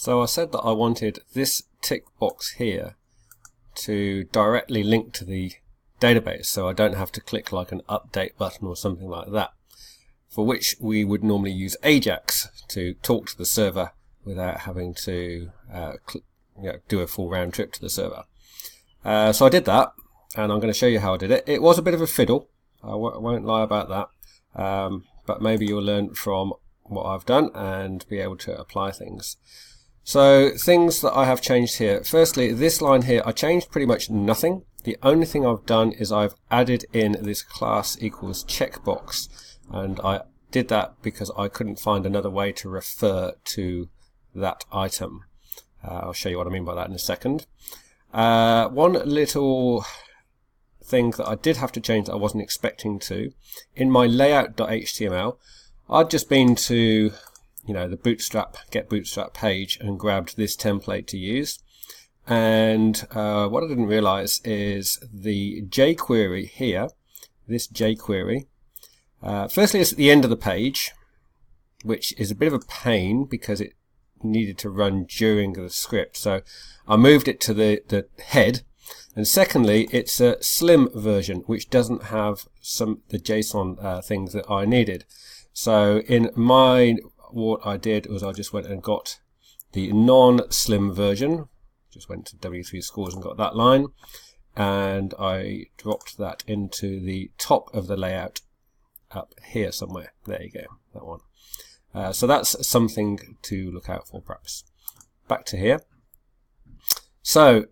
So I said that I wanted this tick box here to directly link to the database, so I don't have to click like an update button or something like that, for which we would normally use AJAX to talk to the server without having to do a full round trip to the server. So I did that, and I'm going to show you how I did it. It was a bit of a fiddle, I won't lie about that, but maybe you'll learn from what I've done and be able to apply things. So things that I have changed here. Firstly, this line here, I changed pretty much nothing. The only thing I've done is I've added in this class equals checkbox, and I did that because I couldn't find another way to refer to that item. I'll show you what I mean by that in a second. One little thing that I did have to change that I wasn't expecting to, in my layout.html, I'd just been to the get bootstrap page and grabbed this template to use. And what I didn't realize is the jQuery here, this jQuery, firstly it's at the end of the page, which is a bit of a pain because it needed to run during the script. So I moved it to the head. And secondly, it's a slim version, which doesn't have the JSON things that I needed. So in mine, what I did was I just went and got the non-slim version, just went to W3 Schools and got that line, and I dropped that into the top of the layout up here somewhere. There you go, that one. So that's something to look out for perhaps. Back to here. So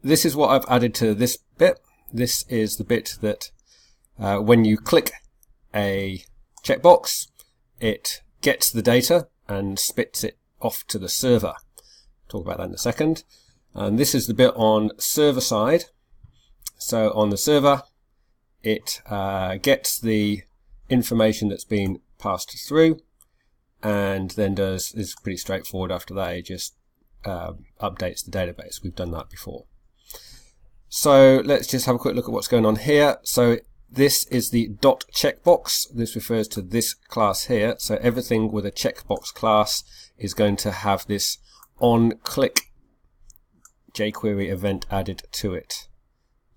this is what I've added to this bit. This is the bit that when you click a checkbox, it gets the data and spits it off to the server. Talk about that in a second. And this is the bit on server side. So on the server, it gets the information that's been passed through, and then is pretty straightforward after that. It just updates the database. We've done that before. So let's just have a quick look at what's going on here. So this is the dot checkbox. This refers to this class here. So everything with a checkbox class is going to have this on-click jQuery event added to it.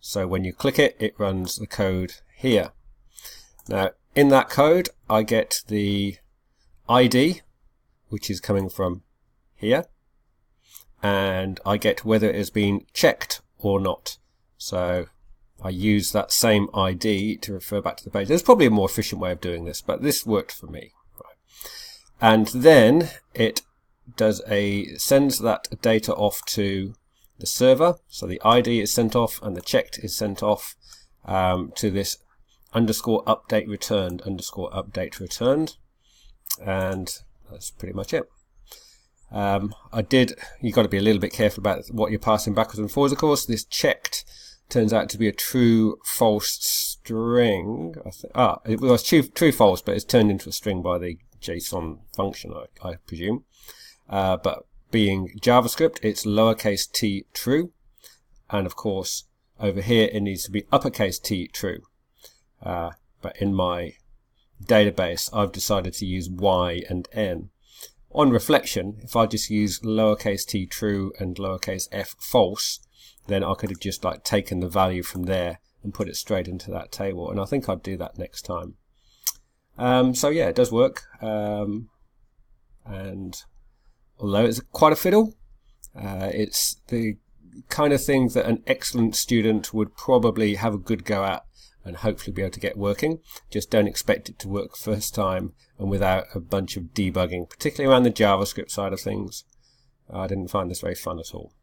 So when you click it, it runs the code here. Now in that code, I get the ID, which is coming from here, and I get whether it has been checked or not. So I use that same ID to refer back to the page. There's probably a more efficient way of doing this, but this worked for me. Right. And then it sends that data off to the server. So the ID is sent off and the checked is sent off to this _update returned _update returned, and that's pretty much it. You've got to be a little bit careful about what you're passing backwards and forwards. Of course, this checked turns out to be a true/false string. It was true/false, but it's turned into a string by the JSON function, I presume. But being JavaScript, it's lowercase t true, and of course over here it needs to be uppercase T true. But in my database, I've decided to use Y and N. On reflection, if I just use lowercase t true and lowercase f false, then I could have just taken the value from there and put it straight into that table. And I think I'd do that next time. So yeah, it does work. And although it's quite a fiddle, it's the kind of thing that an excellent student would probably have a good go at and hopefully be able to get working. Just don't expect it to work first time and without a bunch of debugging, particularly around the JavaScript side of things. I didn't find this very fun at all.